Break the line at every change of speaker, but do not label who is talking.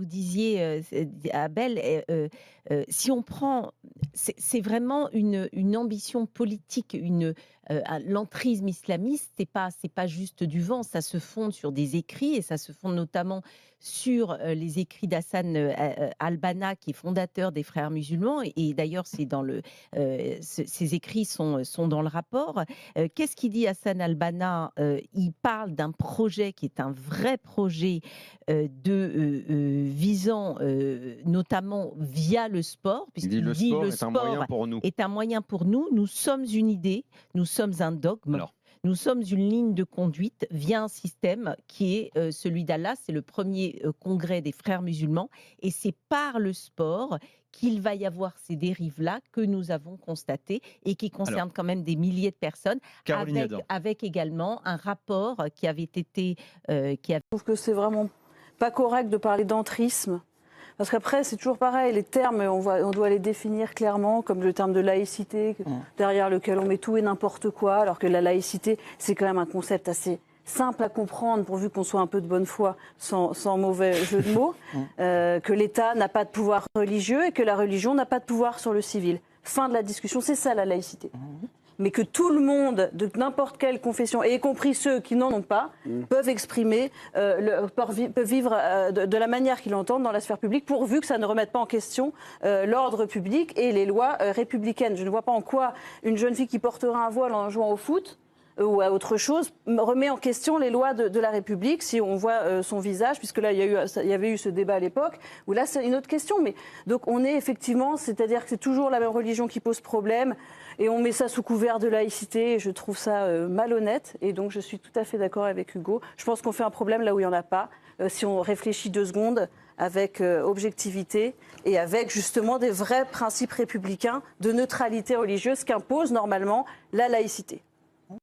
vous disiez, Abel, si on prend, c'est vraiment une ambition politique, l'entrisme islamiste, c'est pas juste du vent, ça se fonde sur des écrits et ça se fonde notamment sur les écrits d'Hassan al-Banna, qui est fondateur des Frères musulmans. Et d'ailleurs, ces écrits sont dans le rapport. Qu'est-ce qu'il dit Hassan al-Banna? Il parle d'un projet qui est un vrai projet visant notamment via le sport,
Il dit
puisqu'il
le
dit le
sport est un moyen
sport
pour nous.
est un moyen pour nous, nous sommes une idée, nous sommes un dogme.
Alors,
Nous sommes une ligne de conduite via un système qui est celui d'Allah. C'est le premier congrès des frères musulmans. Et c'est par le sport qu'il va y avoir ces dérives-là que nous avons constatées et qui
alors,
concernent quand même des milliers de personnes,
Caroline
avec,
Yadan.
avec également un rapport qui avait été... qui avait...
Je trouve que c'est vraiment pas correct de parler d'entrisme. Parce qu'après, c'est toujours pareil, les termes, on doit les définir clairement, comme le terme de laïcité, derrière lequel on met tout et n'importe quoi, alors que la laïcité, c'est quand même un concept assez simple à comprendre, pourvu qu'on soit un peu de bonne foi, sans mauvais jeu de mots, que l'État n'a pas de pouvoir religieux et que la religion n'a pas de pouvoir sur le civil. Fin de la discussion, c'est ça la laïcité. Mais que tout le monde, de n'importe quelle confession, et y compris ceux qui n'en ont pas, peuvent exprimer, peuvent vivre de la manière qu'ils l'entendent dans la sphère publique, pourvu que ça ne remette pas en question l'ordre public et les lois républicaines. Je ne vois pas en quoi une jeune fille qui portera un voile en jouant au foot ou à autre chose remet en question les lois de la République si on voit son visage, puisque là il y avait eu ce débat à l'époque où là c'est une autre question. Mais donc on est effectivement, c'est-à-dire que c'est toujours la même religion qui pose problème et on met ça sous couvert de laïcité et je trouve ça malhonnête. Et donc je suis tout à fait d'accord avec Hugo. Je pense qu'on fait un problème là où il n'y en a pas, si on réfléchit 2 secondes avec objectivité et avec justement des vrais principes républicains de neutralité religieuse qu'impose normalement la laïcité.